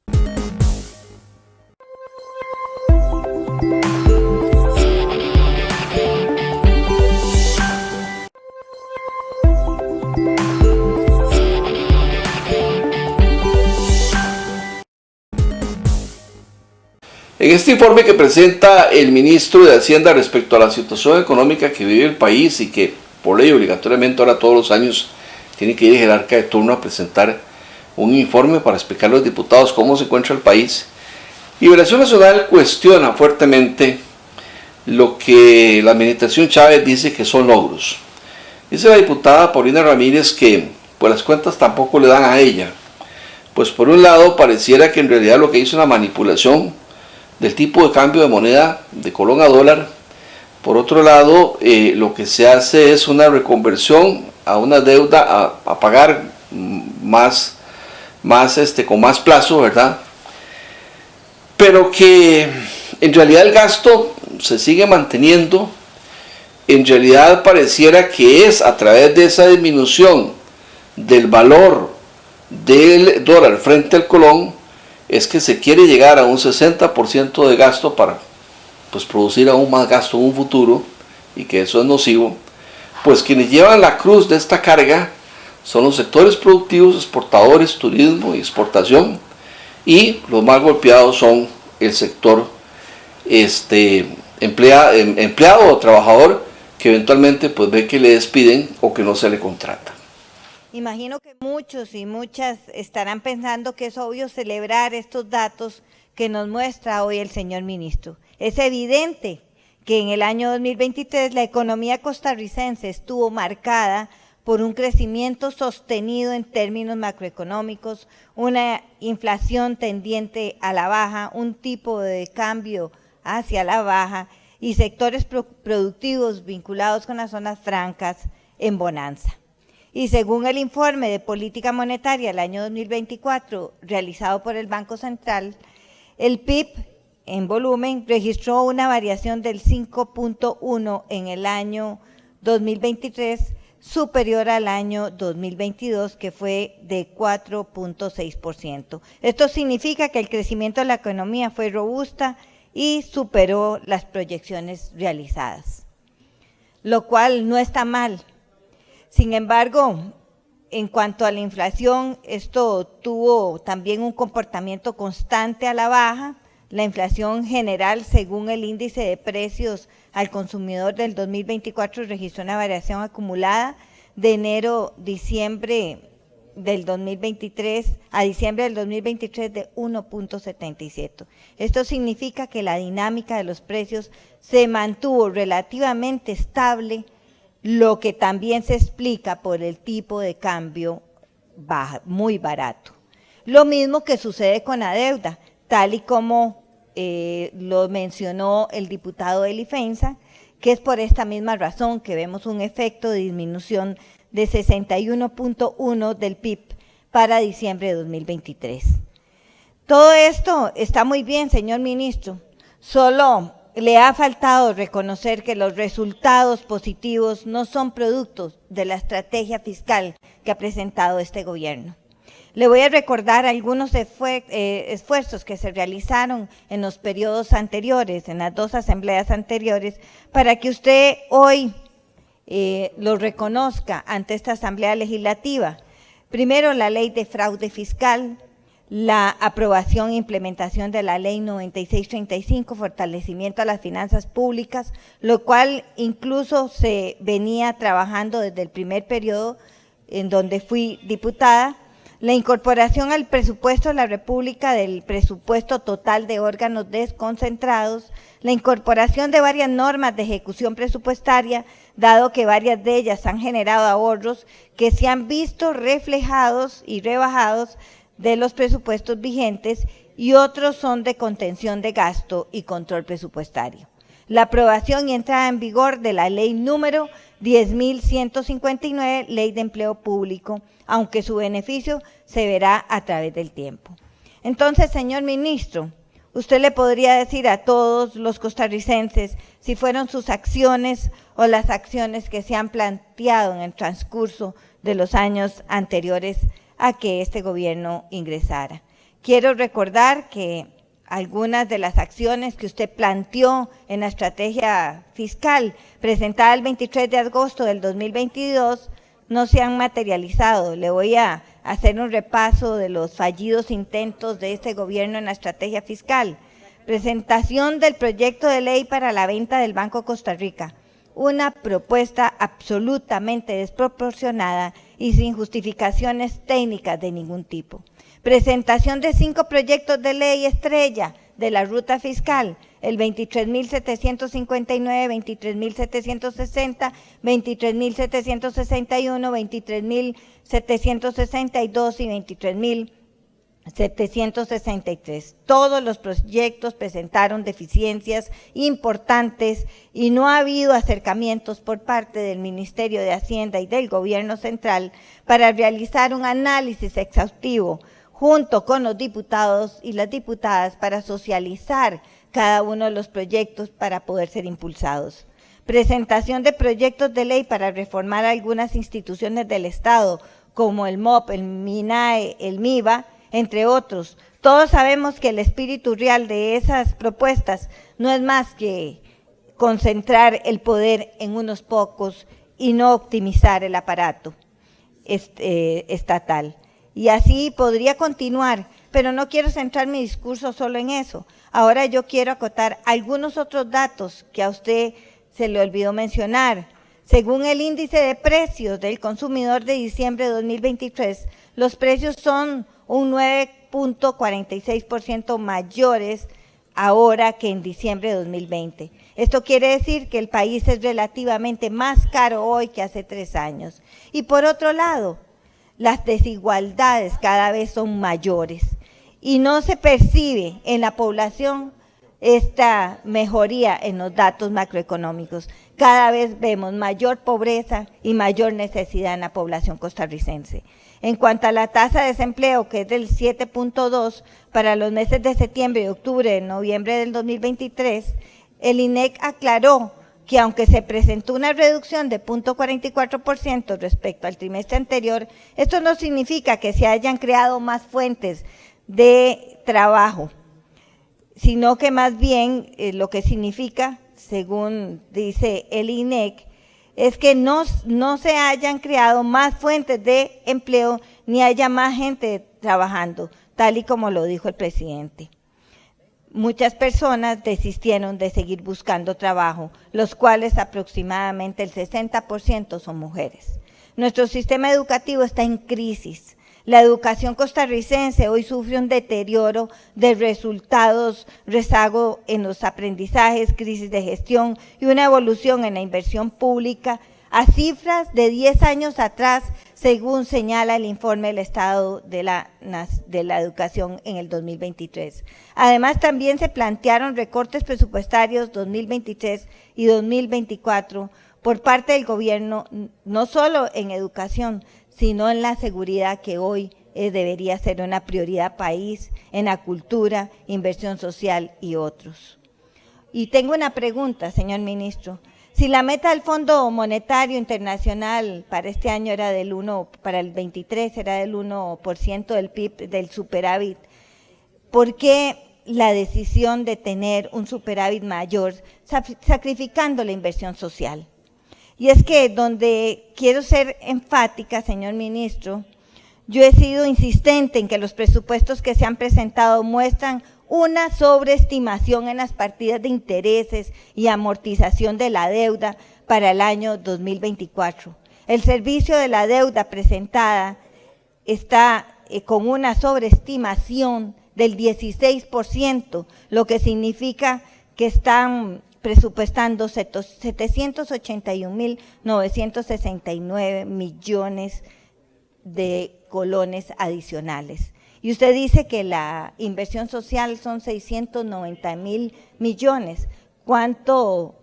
S3: En este informe que presenta el ministro de Hacienda respecto a la situación económica que vive el país y que por ley obligatoriamente ahora todos los años tiene que ir el jerarca de turno a presentar un informe para explicar a los diputados cómo se encuentra el país, Liberación Nacional cuestiona fuertemente lo que la administración Chávez dice que son logros. Dice la diputada Paulina Ramírez que pues las cuentas tampoco le dan a ella. Pues por un lado pareciera que en realidad lo que hizo es una manipulación del tipo de cambio de moneda de colón a dólar. Por otro lado, lo que se hace es una reconversión a una deuda a pagar con más plazo, ¿verdad? Pero que en realidad el gasto se sigue manteniendo. En realidad pareciera que es a través de esa disminución del valor del dólar frente al colón es que se quiere llegar a un 60% de gasto para pues, producir aún más gasto en un futuro, y que eso es nocivo. Pues quienes llevan la cruz de esta carga son los sectores productivos, exportadores, turismo y exportación, y los más golpeados son el sector empleado o trabajador que eventualmente pues ve que le despiden o que no se le contrata.
S9: Imagino que muchos y muchas estarán pensando que es obvio celebrar estos datos que nos muestra hoy el señor ministro. Es evidente que en el año 2023 la economía costarricense estuvo marcada por un crecimiento sostenido en términos macroeconómicos, una inflación tendiente a la baja, un tipo de cambio hacia la baja y sectores productivos vinculados con las zonas francas en bonanza. Y según el informe de política monetaria del año 2024 realizado por el Banco Central, el PIB en volumen registró una variación del 5.1 en el año 2023, superior al año 2022, que fue de 4.6%. Esto significa que el crecimiento de la economía fue robusta y superó las proyecciones realizadas, lo cual no está mal. Sin embargo, En cuanto a la inflación, esto tuvo también un comportamiento constante a la baja. La inflación general, según el índice de precios al consumidor del 2024, registró una variación acumulada de enero-diciembre del 2023 a diciembre del 2023 de 1.77. Esto significa que la dinámica de los precios se mantuvo relativamente estable, lo que también se explica por el tipo de cambio muy barato. Lo mismo que sucede con la deuda, tal y como lo mencionó el diputado Eli Feinza, que es por esta misma razón que vemos un efecto de disminución de 61.1 del PIB para diciembre de 2023. Todo esto está muy bien, señor ministro, solo le ha faltado reconocer que los resultados positivos no son productos de la estrategia fiscal que ha presentado este gobierno. Le voy a recordar algunos esfuerzos que se realizaron en los periodos anteriores, en las dos asambleas anteriores, para que usted hoy lo reconozca ante esta Asamblea Legislativa. Primero, la Ley de Fraude Fiscal, la aprobación e implementación de la Ley 9635, fortalecimiento a las finanzas públicas, lo cual incluso se venía trabajando desde el primer periodo en donde fui diputada. La incorporación al presupuesto de la República del presupuesto total de órganos desconcentrados, la incorporación de varias normas de ejecución presupuestaria, dado que varias de ellas han generado ahorros que se han visto reflejados y rebajados de los presupuestos vigentes y otros son de contención de gasto y control presupuestario. La aprobación y entrada en vigor de la ley número 10.159, Ley de Empleo Público, aunque su beneficio se verá a través del tiempo. Entonces, señor ministro, usted le podría decir a todos los costarricenses si fueron sus acciones o las acciones que se han planteado en el transcurso de los años anteriores a que este gobierno ingresara. Quiero recordar que algunas de las acciones que usted planteó en la estrategia fiscal presentada el 23 de agosto del 2022 no se han materializado. Le voy a hacer un repaso de los fallidos intentos de este gobierno en la estrategia fiscal. Presentación del proyecto de ley para la venta del Banco Costa Rica. Una propuesta absolutamente desproporcionada y sin justificaciones técnicas de ningún tipo. Presentación de 5 proyectos de ley estrella de la ruta fiscal, el 23.759, 23.760, 23.761, 23.762 y 23.763. Todos los proyectos presentaron deficiencias importantes y no ha habido acercamientos por parte del Ministerio de Hacienda y del Gobierno Central para realizar un análisis exhaustivo junto con los diputados y las diputadas para socializar cada uno de los proyectos para poder ser impulsados. Presentación de proyectos de ley para reformar algunas instituciones del Estado, como el MOP, el MINAE, el MIBA, entre otros. Todos sabemos que el espíritu real de esas propuestas no es más que concentrar el poder en unos pocos y no optimizar el aparato estatal. Y así podría continuar, pero no quiero centrar mi discurso solo en eso. Ahora yo quiero acotar algunos otros datos que a usted se le olvidó mencionar. Según el índice de precios del consumidor de diciembre de 2023, los precios son un 9.46% mayores ahora que en diciembre de 2020. Esto quiere decir que el país es relativamente más caro hoy que hace 3 años. Y por otro lado, las desigualdades cada vez son mayores y no se percibe en la población esta mejoría en los datos macroeconómicos. Cada vez vemos mayor pobreza y mayor necesidad en la población costarricense. En cuanto a la tasa de desempleo, que es del 7.2 para los meses de septiembre, octubre y noviembre del 2023, el INEC aclaró que aunque se presentó una reducción de 0.44% respecto al trimestre anterior, esto no significa que se hayan creado más fuentes de trabajo, sino que más bien lo que significa, según dice el INEC, es que no se hayan creado más fuentes de empleo ni haya más gente trabajando, tal y como lo dijo el presidente. Muchas personas desistieron de seguir buscando trabajo, los cuales aproximadamente el 60% son mujeres. Nuestro sistema educativo está en crisis. La educación costarricense hoy sufre un deterioro de resultados, rezago en los aprendizajes, crisis de gestión y una evolución en la inversión pública a cifras de 10 años atrás, según señala el informe del Estado de la Educación en el 2023. Además, también se plantearon recortes presupuestarios 2023 y 2024 por parte del gobierno, no solo en educación, sino en la seguridad, que hoy debería ser una prioridad país, en la cultura, inversión social y otros. Y tengo una pregunta, señor ministro. Si la meta del Fondo Monetario Internacional para este año era para el 23 era del 1% del PIB, del superávit, ¿por qué la decisión de tener un superávit mayor, sacrificando la inversión social? Y es que donde quiero ser enfática, señor ministro, yo he sido insistente en que los presupuestos que se han presentado muestran una sobreestimación en las partidas de intereses y amortización de la deuda para el año 2024. El servicio de la deuda presentada está con una sobreestimación del 16%, lo que significa que están presupuestando 781.969 millones de colones adicionales. Y usted dice que la inversión social son 690.000 millones. ¿Cuánto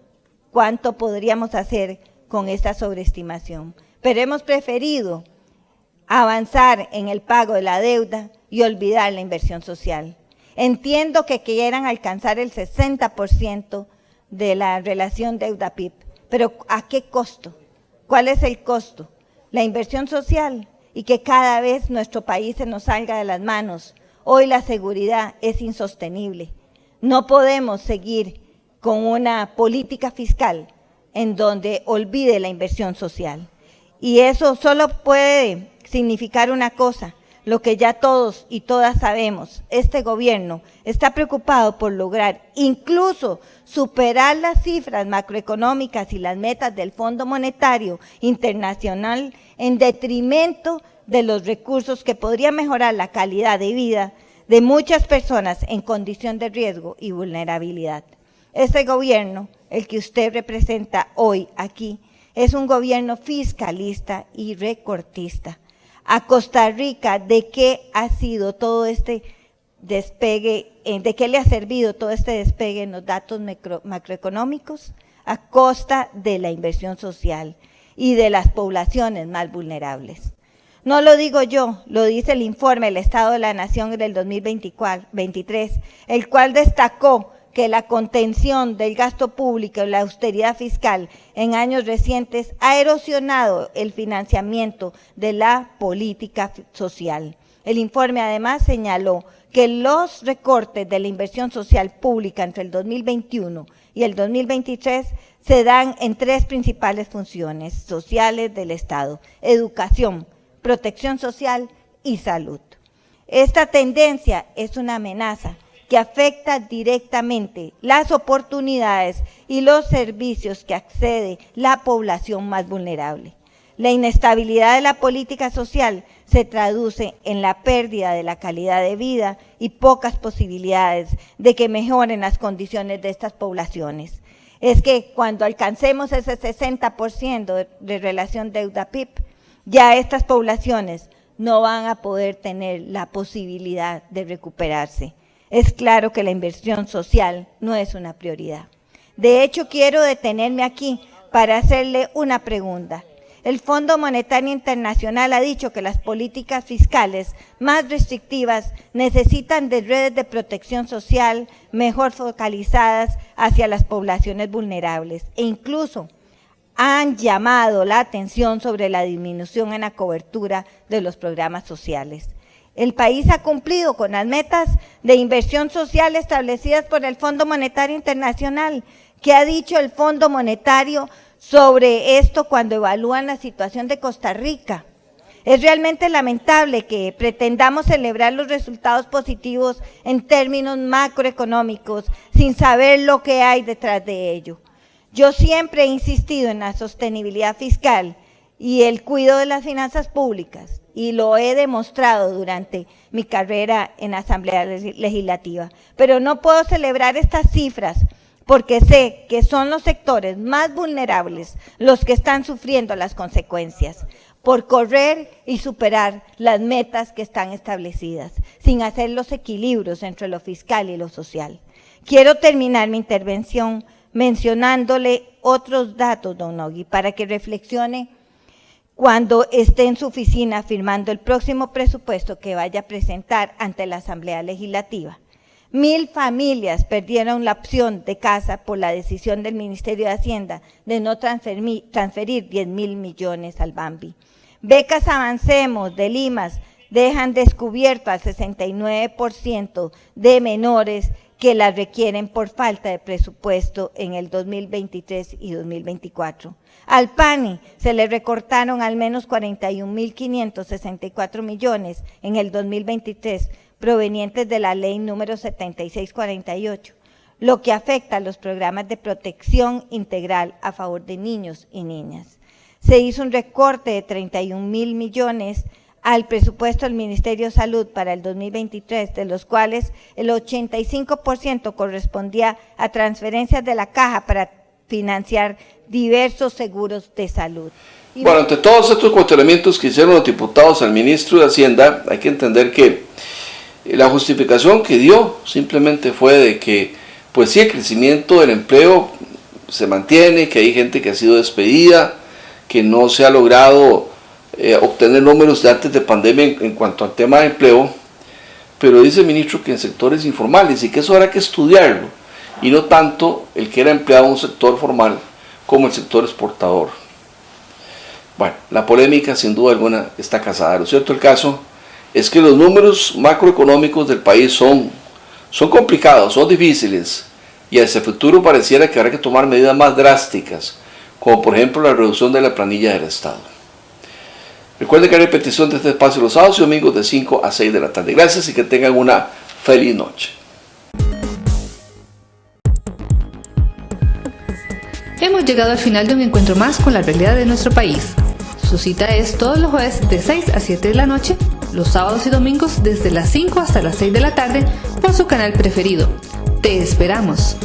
S9: podríamos hacer con esta sobreestimación? Pero hemos preferido avanzar en el pago de la deuda y olvidar la inversión social. Entiendo que quieran alcanzar el 60% de la relación deuda-PIB, pero ¿a qué costo? ¿Cuál es el costo? La inversión social y que cada vez nuestro país se nos salga de las manos. Hoy la seguridad es insostenible. No podemos seguir con una política fiscal en donde olvide la inversión social. Y eso solo puede significar una cosa, lo que ya todos y todas sabemos: este gobierno está preocupado por lograr incluso superar las cifras macroeconómicas y las metas del Fondo Monetario Internacional en detrimento de los recursos que podrían mejorar la calidad de vida de muchas personas en condición de riesgo y vulnerabilidad. Este gobierno, el que usted representa hoy aquí, es un gobierno fiscalista y recortista. A Costa Rica, ¿de qué ha sido todo este despegue, de qué le ha servido todo este despegue en los datos macroeconómicos? A costa de la inversión social y de las poblaciones más vulnerables. No lo digo yo, lo dice el informe del Estado de la Nación del 2023, el cual destacó que la contención del gasto público y la austeridad fiscal en años recientes ha erosionado el financiamiento de la política social. El informe además señaló que los recortes de la inversión social pública entre el 2021 y el 2023 se dan en tres principales funciones sociales del Estado: educación, protección social y salud. Esta tendencia es una amenaza que afecta directamente las oportunidades y los servicios que accede la población más vulnerable. La inestabilidad de la política social se traduce en la pérdida de la calidad de vida y pocas posibilidades de que mejoren las condiciones de estas poblaciones. Es que cuando alcancemos ese 60% de relación deuda-PIB, ya estas poblaciones no van a poder tener la posibilidad de recuperarse. Es claro que la inversión social no es una prioridad. De hecho, quiero detenerme aquí para hacerle una pregunta. El Fondo Monetario Internacional ha dicho que las políticas fiscales más restrictivas necesitan de redes de protección social mejor focalizadas hacia las poblaciones vulnerables, e incluso han llamado la atención sobre la disminución en la cobertura de los programas sociales. El país ha cumplido con las metas de inversión social establecidas por el Fondo Monetario Internacional. ¿Qué ha dicho el Fondo Monetario sobre esto cuando evalúan la situación de Costa Rica. Es realmente lamentable que pretendamos celebrar los resultados positivos en términos macroeconómicos sin saber lo que hay detrás de ello. Yo siempre he insistido en la sostenibilidad fiscal y el cuidado de las finanzas públicas, y lo he demostrado durante mi carrera en la Asamblea Legislativa. Pero no puedo celebrar estas cifras porque sé que son los sectores más vulnerables los que están sufriendo las consecuencias por correr y superar las metas que están establecidas, sin hacer los equilibrios entre lo fiscal y lo social. Quiero terminar mi intervención mencionándole otros datos, don Nogui, para que reflexione cuando esté en su oficina firmando el próximo presupuesto que vaya a presentar ante la Asamblea Legislativa. 1,000 familias perdieron la opción de casa por la decisión del Ministerio de Hacienda de no transferir 10,000 millones al Bambi. Becas Avancemos de Limas dejan descubierto al 69% de menores que las requieren por falta de presupuesto en el 2023 y 2024. Al PANI se le recortaron al menos 41.564 millones en el 2023, provenientes de la ley número 7648, lo que afecta a los programas de protección integral a favor de niños y niñas. Se hizo un recorte de 31,000 millones al presupuesto del Ministerio de Salud para el 2023, de los cuales el 85% correspondía a transferencias de la Caja para financiar diversos seguros de salud.
S3: Bueno, ante todos estos cuestionamientos que hicieron los diputados al ministro de Hacienda, hay que entender que la justificación que dio simplemente fue de que, pues sí, el crecimiento del empleo se mantiene, que hay gente que ha sido despedida, que no se ha logrado obtener números de antes de pandemia en cuanto al tema de empleo, pero dice el ministro que en sectores informales y que eso habrá que estudiarlo, y no tanto el que era empleado en un sector formal como el sector exportador. Bueno, la polémica sin duda alguna está casada. Lo cierto del caso es que los números macroeconómicos del país son complicados, son difíciles, y hacia el futuro pareciera que habrá que tomar medidas más drásticas, como por ejemplo la reducción de la planilla del Estado. Recuerden que hay repetición de este espacio los sábados y domingos de 5 a 6 de la tarde. Gracias y que tengan una feliz noche.
S2: Hemos llegado al final de un encuentro más con la realidad de nuestro país. Su cita es todos los jueves de 6 a 7 de la noche, los sábados y domingos desde las 5 hasta las 6 de la tarde por su canal preferido. Te esperamos.